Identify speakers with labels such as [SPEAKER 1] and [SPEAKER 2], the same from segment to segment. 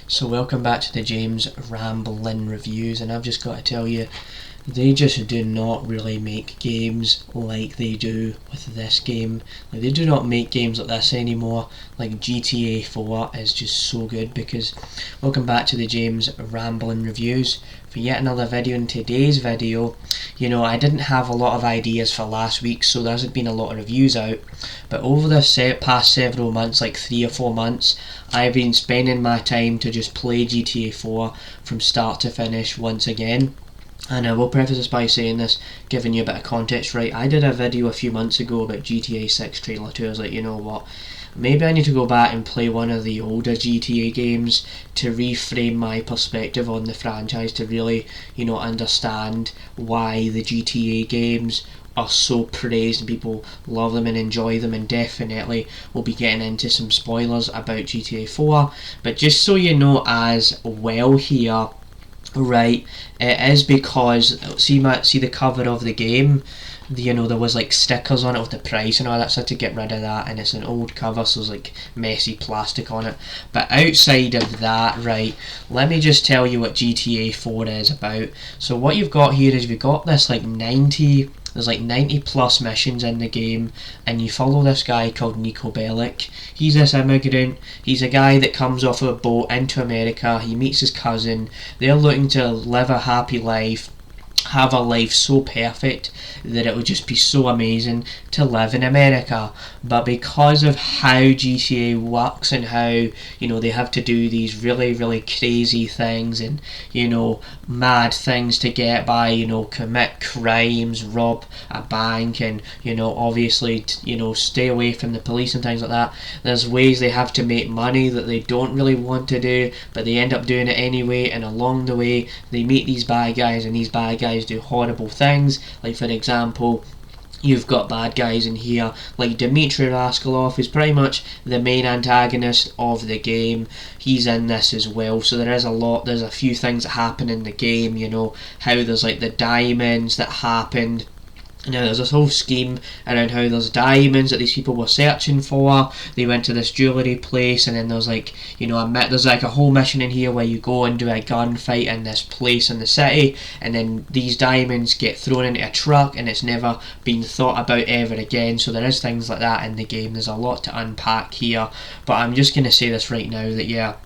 [SPEAKER 1] So welcome back to the James Ramblin' Reviews, and I've just got to tell you, they just do not really make games like they do with this game. Like, they do not make games like this anymore. Like, GTA 4 is just so good. Because welcome back to the James Ramblin' Reviews for yet another video. In today's video, I didn't have a lot of ideas for last week, so there hasn't been a lot of reviews out, but over the past several months, like 3 or 4 months, I've been spending my time to just play GTA 4 from start to finish once again. And I will preface this by saying this, giving you a bit of context, right? I did a video a few months ago about GTA 6 Trailer 2. I was like, you know what, maybe I need to go back and play one of the older GTA games to reframe my perspective on the franchise, to really, understand why the GTA games are so praised and people love them and enjoy them. And definitely we'll be getting into some spoilers about GTA 4, but just so you know as well here, right, it is because see the cover of the game, there was like stickers on it with the price and all that, so I had to get rid of that, and it's an old cover, so there's like messy plastic on it. But outside of that, right, let me just tell you what GTA 4 is about. So what you've got here is you've got this there's like 90 plus missions in the game, and you follow this guy called Niko Bellic. He's this immigrant. He's a guy that comes off of a boat into America. He meets his cousin. They're looking to live a happy life, have a life so perfect that it would just be so amazing to live in America. But because of how GTA works and how they have to do these really, really crazy things and mad things to get by, commit crimes, rob a bank, and obviously stay away from the police and things like that, there's ways they have to make money that they don't really want to do, but they end up doing it anyway. And along the way they meet these bad guys, and these bad guys do horrible things. Like, for example, you've got bad guys in here like Dmitry Rascalov, who's pretty much the main antagonist of the game. He's in this as well. So there's a few things that happen in the game, how there's like the diamonds that happened. Now there's this whole scheme around how there's diamonds that these people were searching for. They went to this jewellery place, and then there's like, there's like a whole mission in here where you go and do a gunfight in this place in the city, and then these diamonds get thrown into a truck, and it's never been thought about ever again. So there is things like that in the game. There's a lot to unpack here, but I'm just going to say this right now that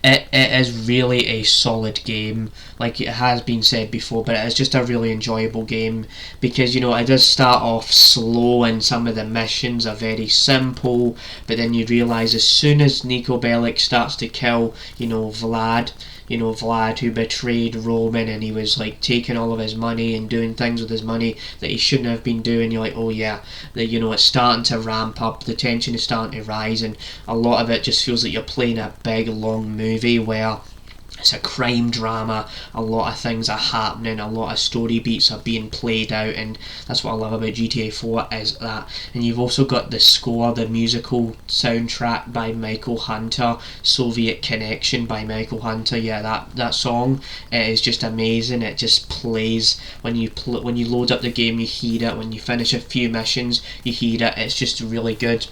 [SPEAKER 1] it is really a solid game, like it has been said before, but it is just a really enjoyable game because it does start off slow and some of the missions are very simple, but then you realise as soon as Niko Bellic starts to kill Vlad, who betrayed Roman, and he was like taking all of his money and doing things with his money that he shouldn't have been doing. You're like, oh yeah, it's starting to ramp up, the tension is starting to rise, and a lot of it just feels like you're playing a big long movie where it's a crime drama. A lot of things are happening, a lot of story beats are being played out, and that's what I love about GTA 4 is that. And you've also got the score, the musical soundtrack by Michael Hunter, Soviet Connection by Michael Hunter. Yeah, that song, it is just amazing. It just plays when you load up the game, you hear it. When you finish a few missions, you hear it. It's just really good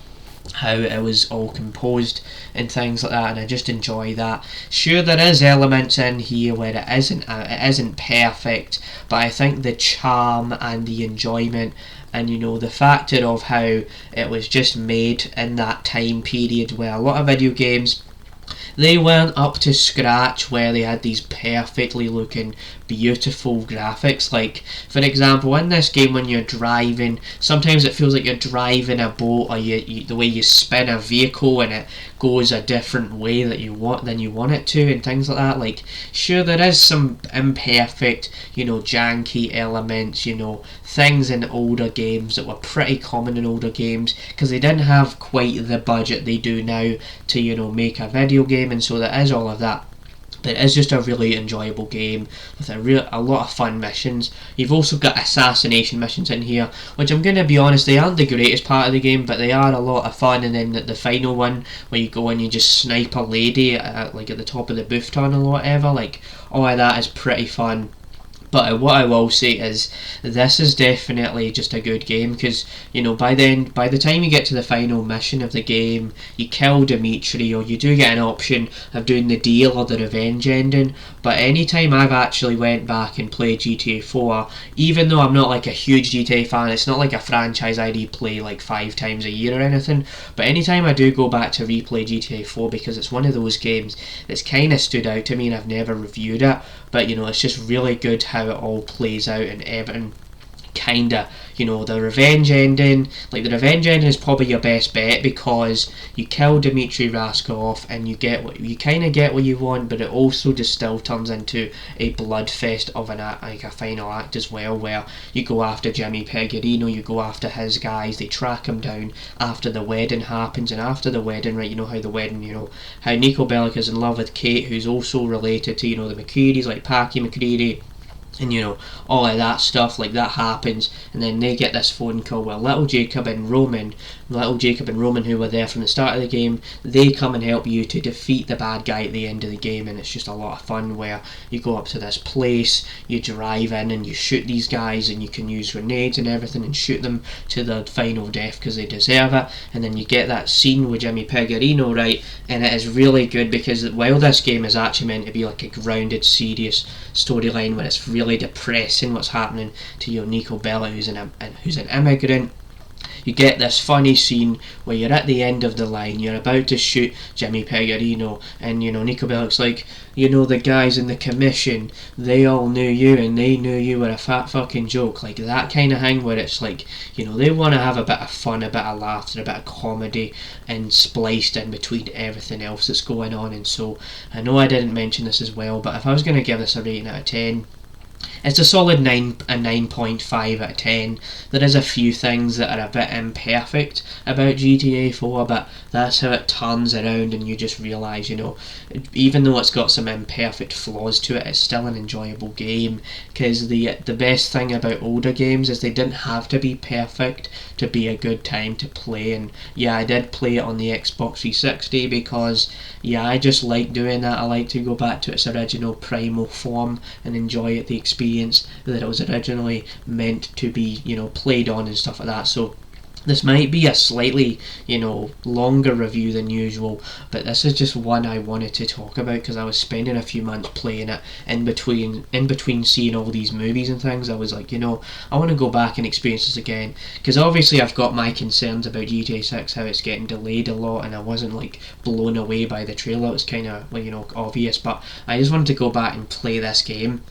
[SPEAKER 1] how it was all composed and things like that, and I just enjoy that. Sure, there is elements in here where it isn't perfect, but I think the charm and the enjoyment and the factor of how it was just made in that time period where a lot of video games, they weren't up to scratch, where they had these perfectly looking beautiful graphics. Like, for example, in this game, when you're driving, sometimes it feels like you're driving a boat, or the way you spin a vehicle and it goes a different way than you want it to, and things like that. Like, sure, there is some imperfect, janky elements, things in older games that were pretty common in older games because they didn't have quite the budget they do now to make a video game, and so there is all of that. But it is just a really enjoyable game with a lot of fun missions. You've also got assassination missions in here, which I'm going to be honest, they aren't the greatest part of the game, but they are a lot of fun. And then the final one where you go and you just snipe a lady like at the top of the booth tunnel or whatever, like all of that is pretty fun. But what I will say is, this is definitely just a good game, because by the time you get to the final mission of the game, you kill Dimitri, or you do get an option of doing the deal or the revenge ending. But anytime I've actually went back and played GTA 4, even though I'm not like a huge GTA fan, it's not like a franchise I replay like 5 times a year or anything. But anytime I do go back to replay GTA 4, because it's one of those games that's kind of stood out to me, and I've never reviewed it, but it's just really good how it all plays out and everything. Kinda, the revenge ending. Like, the revenge ending is probably your best bet, because you kill Dmitry Raskov and you kind of get what you want, but it also just still turns into a bloodfest of a final act as well, where you go after Jimmy Pegorino, you go after his guys, they track him down after the wedding happens, and after the wedding, right, how the wedding, how Niko Bellic is in love with Kate, who's also related to the McCreary's, like Paki McCreary, and all of that stuff, like that happens, and then they get this phone call where little Jacob and Roman, who were there from the start of the game, they come and help you to defeat the bad guy at the end of the game. And it's just a lot of fun, where you go up to this place, you drive in and you shoot these guys, and you can use grenades and everything and shoot them to the final death because they deserve it. And then you get that scene with Jimmy Pegorino, right, and it is really good, because while this game is actually meant to be like a grounded, serious storyline where it's really depressing what's happening to Niko Bellic, who's an immigrant, you get this funny scene where you're at the end of the line, you're about to shoot Jimmy Pegorino, and Niko Bellic's like, the guys in the commission, they all knew you, and they knew you were a fat fucking joke, like that kind of thing, where it's like, they want to have a bit of fun, a bit of laughter, a bit of comedy, and spliced in between everything else that's going on. And so, I know I didn't mention this as well, but if I was going to give this a rating out of 10, it's a solid 9.5 out of 10. There is a few things that are a bit imperfect about GTA 4, but that's how it turns around, and you just realise, even though it's got some imperfect flaws to it, it's still an enjoyable game. Because the best thing about older games is they didn't have to be perfect to be a good time to play. And yeah, I did play it on the Xbox 360 because I just like doing that. I like to go back to its original primal form and enjoy the experience that it was originally meant to be, played on and stuff like that. So this might be a slightly, longer review than usual, but this is just one I wanted to talk about because I was spending a few months playing it in between seeing all these movies and things. I was like, I want to go back and experience this again, because obviously I've got my concerns about GTA 6, how it's getting delayed a lot, and I wasn't like blown away by the trailer. It was kind of obvious, but I just wanted to go back and play this game,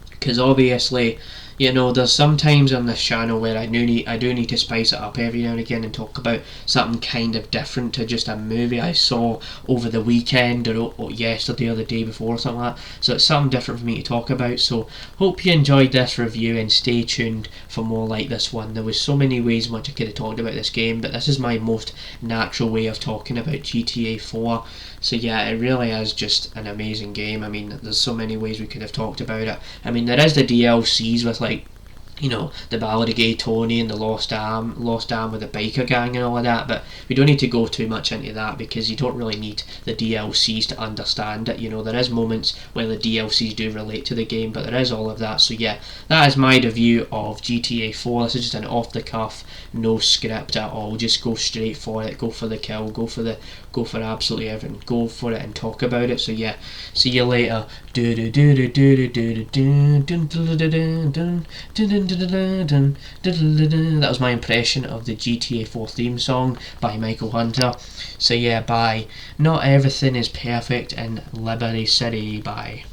[SPEAKER 1] because obviously, there's some times on this channel where I do need to spice it up every now and again and talk about something kind of different to just a movie I saw over the weekend or yesterday or the day before or something like that. So it's something different for me to talk about. So hope you enjoyed this review, and stay tuned for more like this one. There was so many ways in which I could have talked about this game, but this is my most natural way of talking about GTA 4. So yeah, it really is just an amazing game. I mean, there's so many ways we could have talked about it. I mean, there is the DLCs with like, the Ballad of Gay Tony and the Lost Arm with the biker gang and all of that, but we don't need to go too much into that because you don't really need the DLCs to understand it. There is moments where the DLCs do relate to the game, but there is all of that. So yeah, that is my review of GTA 4. This is just an off the cuff, no script at all, just go straight for it, go for the kill, go for absolutely everything, go for it and talk about it. So yeah, see you later. That was my impression of the GTA 4 theme song by Michael Hunter. So yeah, bye. Not everything is perfect in Liberty City. Bye.